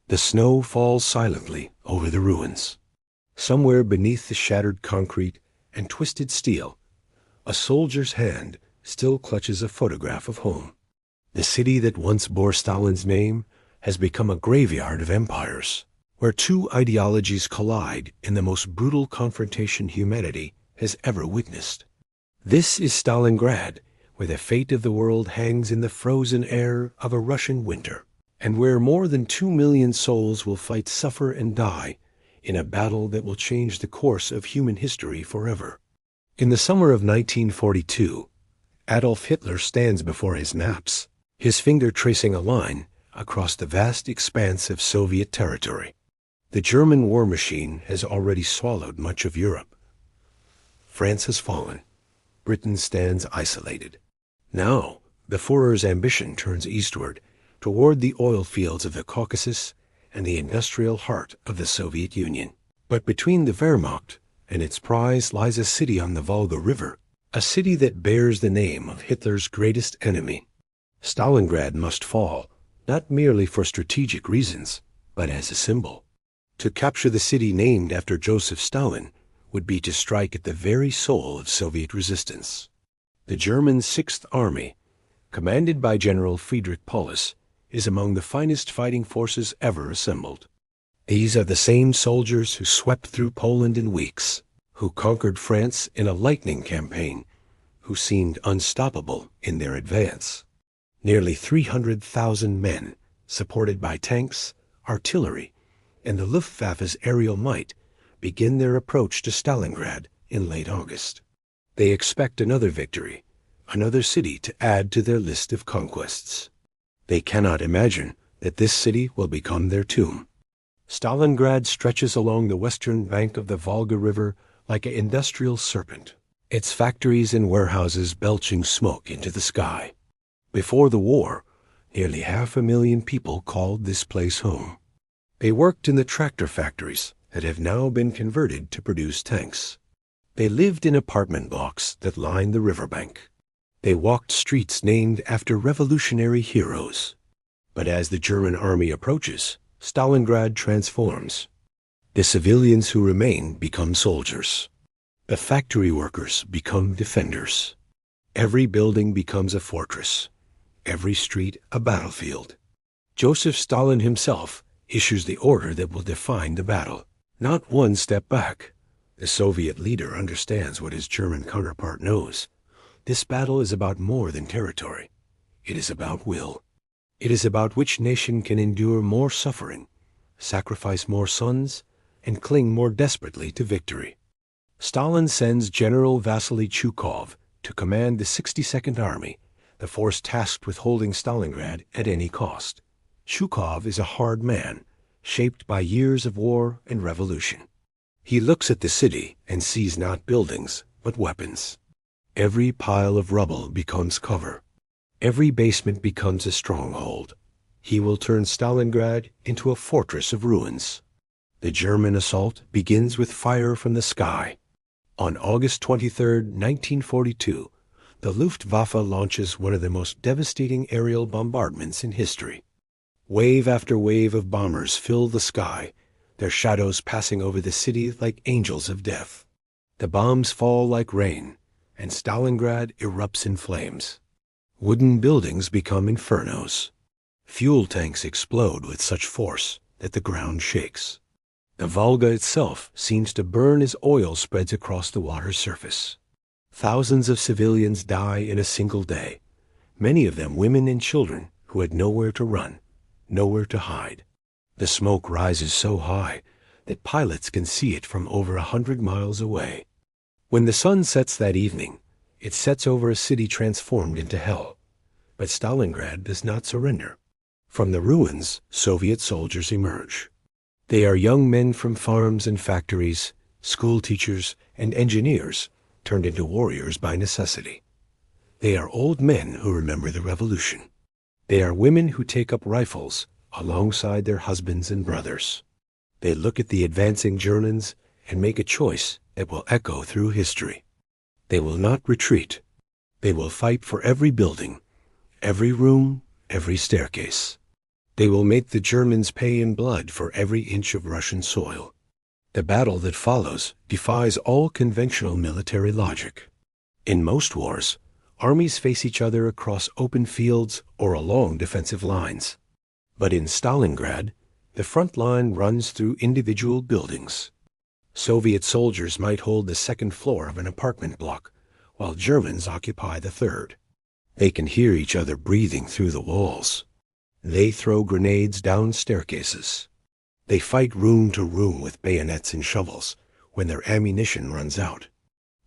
The snow falls silently over the ruins. Somewhere beneath the shattered concrete and twisted steel, a soldier's hand still clutches a photograph of home. The city that once bore Stalin's name has become a graveyard of empires, where two ideologies collide in the most brutal confrontation humanity has ever witnessed. This is Stalingrad, where the fate of the world hangs in the frozen air of a Russian winter, and where more than 2 million souls will fight, suffer, and die in a battle that will change the course of human history forever. In the summer of 1942, Adolf Hitler stands before his maps, his finger tracing a line across the vast expanse of Soviet territory. The German war machine has already swallowed much of Europe. France has fallen. Britain stands isolated. Now, the Führer's ambition turns eastward, toward the oil fields of the Caucasus and the industrial heart of the Soviet Union. But between the Wehrmacht and its prize lies a city on the Volga River, a city that bears the name of Hitler's greatest enemy. Stalingrad must fall, not merely for strategic reasons, but as a symbol. To capture the city named after Joseph Stalin would be to strike at the very soul of Soviet resistance. The German Sixth Army, commanded by General Friedrich Paulus, is among the finest fighting forces ever assembled. These are the same soldiers who swept through Poland in weeks, who conquered France in a lightning campaign, who seemed unstoppable in their advance. Nearly 300,000 men, supported by tanks, artillery, and the Luftwaffe's aerial might, begin their approach to Stalingrad in late August. They expect another victory, another city to add to their list of conquests. They cannot imagine that this city will become their tomb. Stalingrad stretches along the western bank of the Volga River like an industrial serpent, its factories and warehouses belching smoke into the sky. Before the war, nearly 500,000 people called this place home. They worked in the tractor factories that have now been converted to produce tanks. They lived in apartment blocks that lined the riverbank. They walked streets named after revolutionary heroes. But as the German army approaches, Stalingrad transforms. The civilians who remain become soldiers. The factory workers become defenders. Every building becomes a fortress. Every street a battlefield. Joseph Stalin himself issues the order that will define the battle. Not one step back. The Soviet leader understands what his German counterpart knows. This battle is about more than territory. It is about will. It is about which nation can endure more suffering, sacrifice more sons, and cling more desperately to victory. Stalin sends General Vasily Zhukov to command the 62nd Army, the force tasked with holding Stalingrad at any cost. Zhukov is a hard man, shaped by years of war and revolution. He looks at the city and sees not buildings, but weapons. Every pile of rubble becomes cover. Every basement becomes a stronghold. He will turn Stalingrad into a fortress of ruins. The German assault begins with fire from the sky. On August 23, 1942, the Luftwaffe launches one of the most devastating aerial bombardments in history. Wave after wave of bombers fill the sky, their shadows passing over the city like angels of death. The bombs fall like rain, and Stalingrad erupts in flames. Wooden buildings become infernos. Fuel tanks explode with such force that the ground shakes. The Volga itself seems to burn as oil spreads across the water's surface. Thousands of civilians die in a single day, many of them women and children who had nowhere to run, nowhere to hide. The smoke rises so high that pilots can see it from over 100 miles away. When the sun sets that evening, it sets over a city transformed into hell. But Stalingrad does not surrender. From the ruins, Soviet soldiers emerge. They are young men from farms and factories, school teachers and engineers turned into warriors by necessity. They are old men who remember the revolution. They are women who take up rifles alongside their husbands and brothers. They look at the advancing Germans and make a choice that will echo through history. They will not retreat. They will fight for every building, every room, every staircase. They will make the Germans pay in blood for every inch of Russian soil. The battle that follows defies all conventional military logic. In most wars, armies face each other across open fields or along defensive lines. But in Stalingrad, the front line runs through individual buildings. Soviet soldiers might hold the second floor of an apartment block, while Germans occupy the third. They can hear each other breathing through the walls. They throw grenades down staircases. They fight room to room with bayonets and shovels when their ammunition runs out.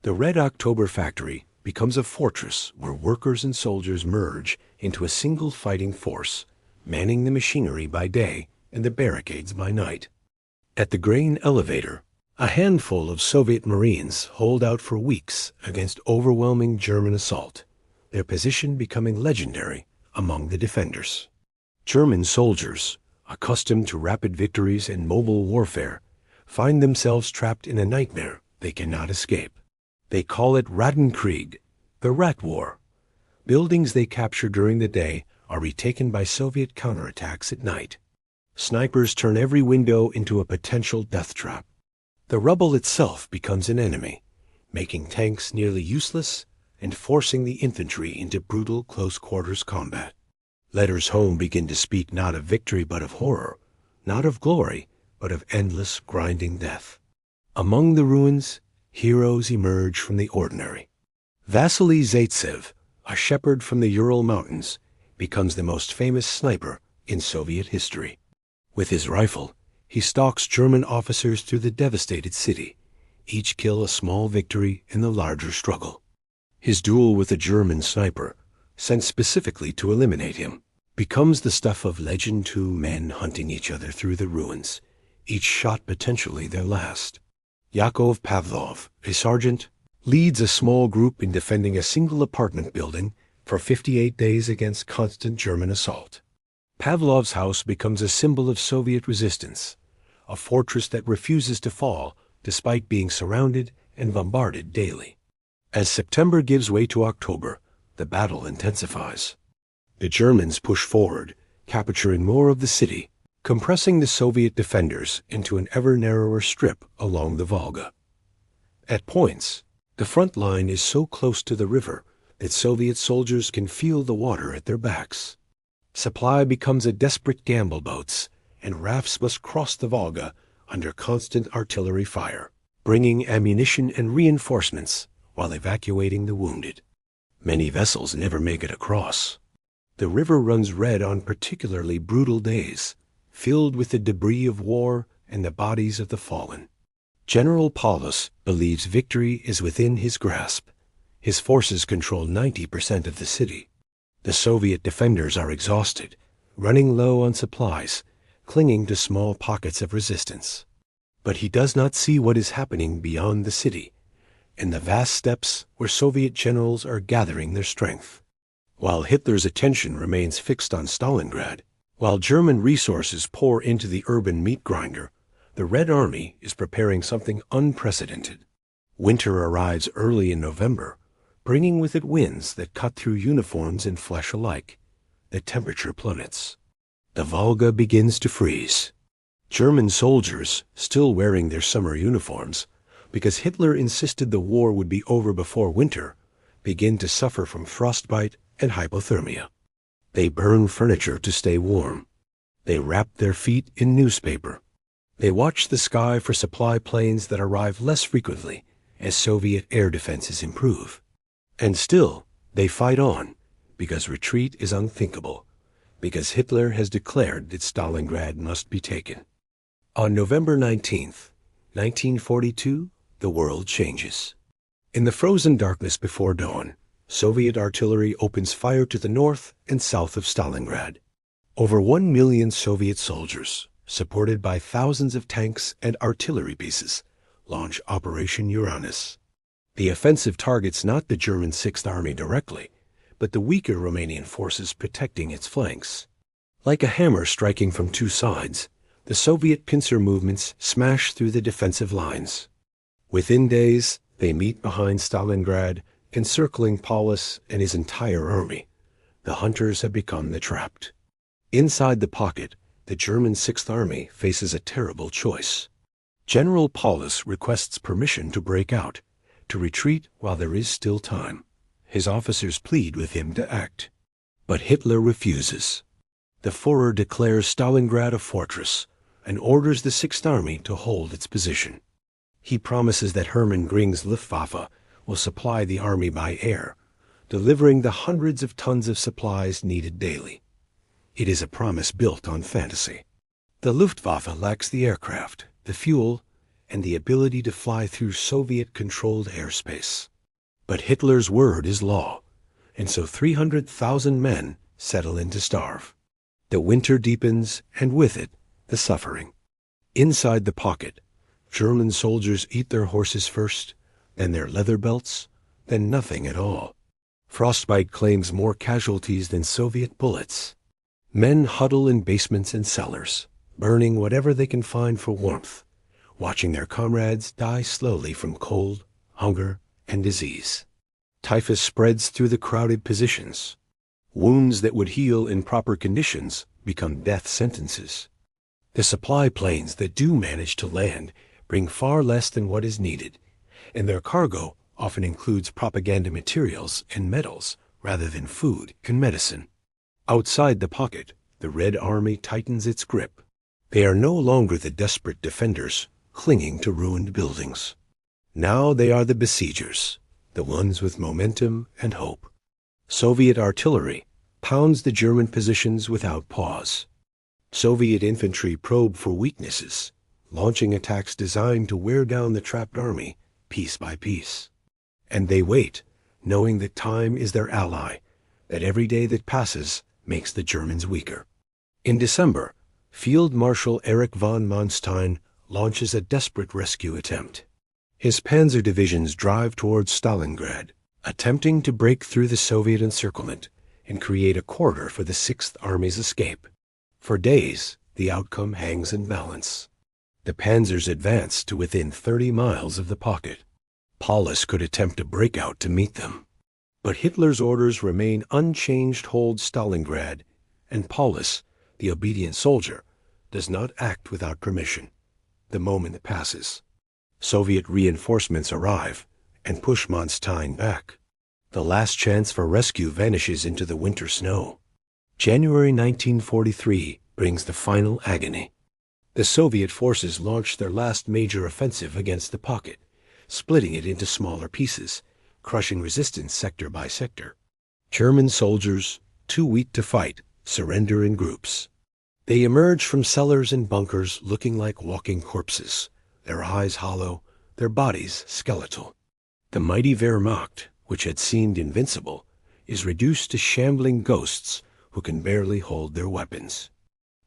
The Red October factory becomes a fortress where workers and soldiers merge into a single fighting force, manning the machinery by day and the barricades by night. At the grain elevator, a handful of Soviet Marines hold out for weeks against overwhelming German assault, their position becoming legendary among the defenders. German soldiers, accustomed to rapid victories and mobile warfare, find themselves trapped in a nightmare they cannot escape. They call it Rattenkrieg, the Rat War. Buildings they capture during the day are retaken by Soviet counterattacks at night. Snipers turn every window into a potential death trap. The rubble itself becomes an enemy, making tanks nearly useless and forcing the infantry into brutal close-quarters combat. Letters home begin to speak not of victory but of horror, not of glory but of endless grinding death. Among the ruins, heroes emerge from the ordinary. Vasily Zaitsev, a shepherd from the Ural Mountains, becomes the most famous sniper in Soviet history. With his rifle, he stalks German officers through the devastated city, each kill a small victory in the larger struggle. His duel with a German sniper, sent specifically to eliminate him, becomes the stuff of legend. Two men hunting each other through the ruins, each shot potentially their last. Yakov Pavlov, a sergeant, leads a small group in defending a single apartment building for 58 days against constant German assault. Pavlov's house becomes a symbol of Soviet resistance, a fortress that refuses to fall despite being surrounded and bombarded daily. As September gives way to October, the battle intensifies. The Germans push forward, capturing more of the city, compressing the Soviet defenders into an ever narrower strip along the Volga. At points, the front line is so close to the river that Soviet soldiers can feel the water at their backs. Supply becomes a desperate gamble. Boats and rafts must cross the Volga under constant artillery fire, bringing ammunition and reinforcements while evacuating the wounded. Many vessels never make it across. The river runs red on particularly brutal days, filled with the debris of war and the bodies of the fallen. General Paulus believes victory is within his grasp. His forces control 90% of the city. The Soviet defenders are exhausted, running low on supplies, clinging to small pockets of resistance. But he does not see what is happening beyond the city, in the vast steppes where Soviet generals are gathering their strength. While Hitler's attention remains fixed on Stalingrad, while German resources pour into the urban meat grinder, the Red Army is preparing something unprecedented. Winter arrives early in November, bringing with it winds that cut through uniforms and flesh alike. The temperature plummets. The Volga begins to freeze. German soldiers, still wearing their summer uniforms, because Hitler insisted the war would be over before winter, begin to suffer from frostbite and hypothermia. They burn furniture to stay warm. They wrap their feet in newspaper. They watch the sky for supply planes that arrive less frequently as Soviet air defenses improve. And still, they fight on, because retreat is unthinkable, because Hitler has declared that Stalingrad must be taken. On November 19th, 1942, the world changes. In the frozen darkness before dawn, Soviet artillery opens fire to the north and south of Stalingrad. Over 1 million Soviet soldiers, supported by thousands of tanks and artillery pieces, launch Operation Uranus. The offensive targets not the German Sixth Army directly, but the weaker Romanian forces protecting its flanks. Like a hammer striking from two sides, the Soviet pincer movements smash through the defensive lines. Within days, they meet behind Stalingrad, encircling Paulus and his entire army. The hunters have become the trapped. Inside the pocket, the German Sixth Army faces a terrible choice. General Paulus requests permission to break out, to retreat while there is still time. His officers plead with him to act. But Hitler refuses. The Führer declares Stalingrad a fortress and orders the Sixth Army to hold its position. He promises that Hermann Göring's Luftwaffe will supply the army by air, delivering the hundreds of tons of supplies needed daily. It is a promise built on fantasy. The Luftwaffe lacks the aircraft, the fuel, and the ability to fly through Soviet-controlled airspace. But Hitler's word is law, and so 300,000 men settle in to starve. The winter deepens, and with it, the suffering. Inside the pocket, German soldiers eat their horses first, then their leather belts, then nothing at all. Frostbite claims more casualties than Soviet bullets. Men huddle in basements and cellars, burning whatever they can find for warmth, watching their comrades die slowly from cold, hunger, and disease. Typhus spreads through the crowded positions. Wounds that would heal in proper conditions become death sentences. The supply planes that do manage to land bring far less than what is needed, and their cargo often includes propaganda materials and metals rather than food and medicine. Outside the pocket, the Red Army tightens its grip. They are no longer the desperate defenders clinging to ruined buildings. Now they are the besiegers, the ones with momentum and hope. Soviet artillery pounds the German positions without pause. Soviet infantry probe for weaknesses, launching attacks designed to wear down the trapped army piece by piece. And they wait, knowing that time is their ally, that every day that passes makes the Germans weaker. In December, Field Marshal Erich von Manstein launches a desperate rescue attempt. His panzer divisions drive towards Stalingrad, attempting to break through the Soviet encirclement and create a corridor for the Sixth Army's escape. For days, the outcome hangs in balance. The panzers advance to within 30 miles of the pocket. Paulus could attempt a breakout to meet them. But Hitler's orders remain unchanged: hold Stalingrad, and Paulus, the obedient soldier, does not act without permission. The moment passes. Soviet reinforcements arrive and push Manstein back. The last chance for rescue vanishes into the winter snow. January 1943 brings the final agony. The Soviet forces launch their last major offensive against the pocket, splitting it into smaller pieces, crushing resistance sector by sector. German soldiers, too weak to fight, surrender in groups. They emerge from cellars and bunkers looking like walking corpses, their eyes hollow, their bodies skeletal. The mighty Wehrmacht, which had seemed invincible, is reduced to shambling ghosts who can barely hold their weapons.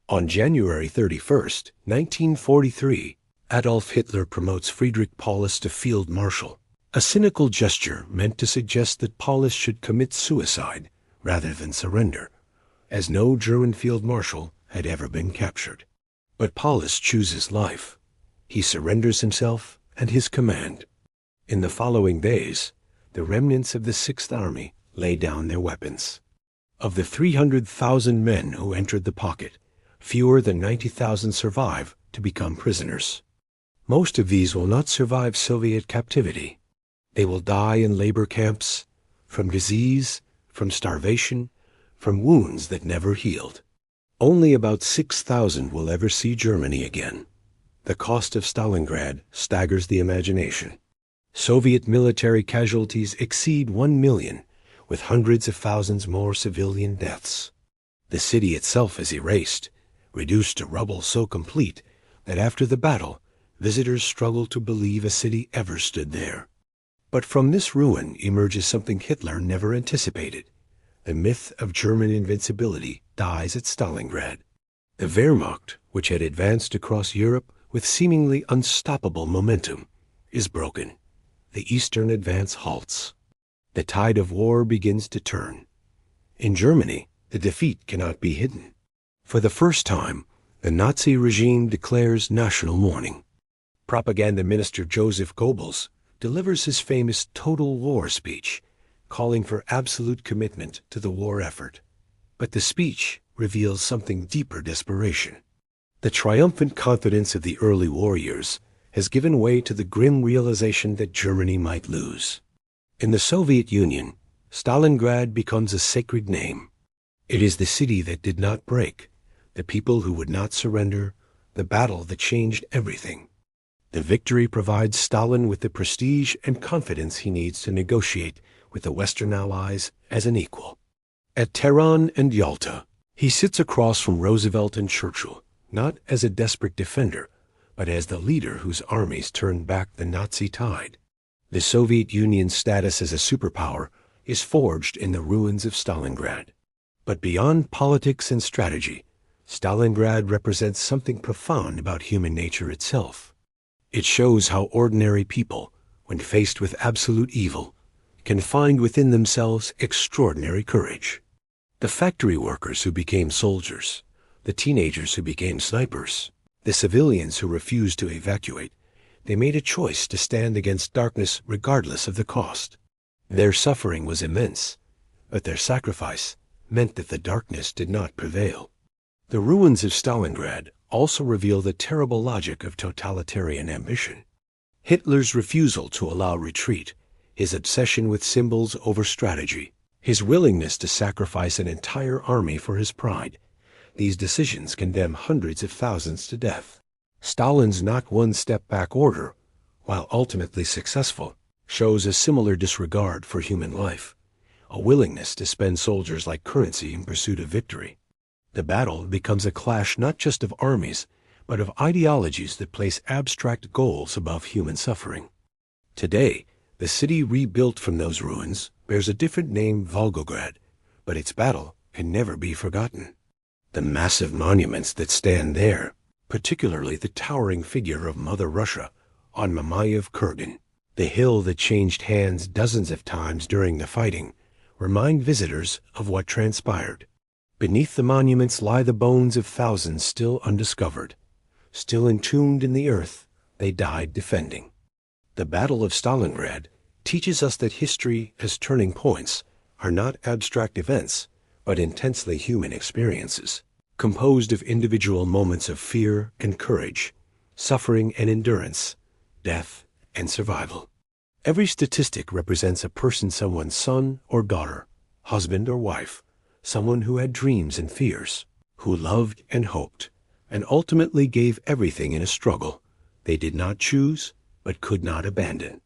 On January 31st, 1943, Adolf Hitler promotes Friedrich Paulus to Field Marshal, a cynical gesture meant to suggest that Paulus should commit suicide rather than surrender, as no German field marshal had ever been captured. But Paulus chooses life. He surrenders himself and his command. In the following days, the remnants of the Sixth Army lay down their weapons. Of the 300,000 men who entered the pocket, fewer than 90,000 survive to become prisoners. Most of these will not survive Soviet captivity. They will die in labor camps, from disease, from starvation, from wounds that never healed. Only about 6,000 will ever see Germany again. The cost of Stalingrad staggers the imagination. Soviet military casualties exceed 1 million, with hundreds of thousands more civilian deaths. The city itself is erased, reduced to rubble so complete that after the battle, visitors struggle to believe a city ever stood there. But from this ruin emerges something Hitler never anticipated. The myth of German invincibility dies at Stalingrad. The Wehrmacht, which had advanced across Europe with seemingly unstoppable momentum, is broken. The eastern advance halts. The tide of war begins to turn. In Germany, the defeat cannot be hidden. For the first time, the Nazi regime declares national mourning. Propaganda Minister Joseph Goebbels delivers his famous total war speech, calling for absolute commitment to the war effort. But the speech reveals something deeper: desperation. The triumphant confidence of the early warriors has given way to the grim realization that Germany might lose. In the Soviet Union, Stalingrad becomes a sacred name. It is the city that did not break, the people who would not surrender, the battle that changed everything. The victory provides Stalin with the prestige and confidence he needs to negotiate with the Western Allies as an equal. At Tehran and Yalta, he sits across from Roosevelt and Churchill, not as a desperate defender, but as the leader whose armies turned back the Nazi tide. The Soviet Union's status as a superpower is forged in the ruins of Stalingrad. But beyond politics and strategy, Stalingrad represents something profound about human nature itself. It shows how ordinary people, when faced with absolute evil, can find within themselves extraordinary courage. The factory workers who became soldiers, the teenagers who became snipers, the civilians who refused to evacuate, they made a choice to stand against darkness regardless of the cost. Their suffering was immense, but their sacrifice meant that the darkness did not prevail. The ruins of Stalingrad also reveal the terrible logic of totalitarian ambition. Hitler's refusal to allow retreat, his obsession with symbols over strategy, his willingness to sacrifice an entire army for his pride, these decisions condemn hundreds of thousands to death. Stalin's not one step back order, while ultimately successful, shows a similar disregard for human life, a willingness to spend soldiers like currency in pursuit of victory. The battle becomes a clash not just of armies, but of ideologies that place abstract goals above human suffering. Today, the city rebuilt from those ruins bears a different name, Volgograd, but its battle can never be forgotten. The massive monuments that stand there, particularly the towering figure of Mother Russia on Mamayev Kurgan, the hill that changed hands dozens of times during the fighting, remind visitors of what transpired. Beneath the monuments lie the bones of thousands still undiscovered, still entombed in the earth they died defending. The Battle of Stalingrad teaches us that history as turning points are not abstract events, but intensely human experiences, composed of individual moments of fear and courage, suffering and endurance, death and survival. Every statistic represents a person, someone's son or daughter, husband or wife, someone who had dreams and fears, who loved and hoped, and ultimately gave everything in a struggle they did not choose but could not abandon.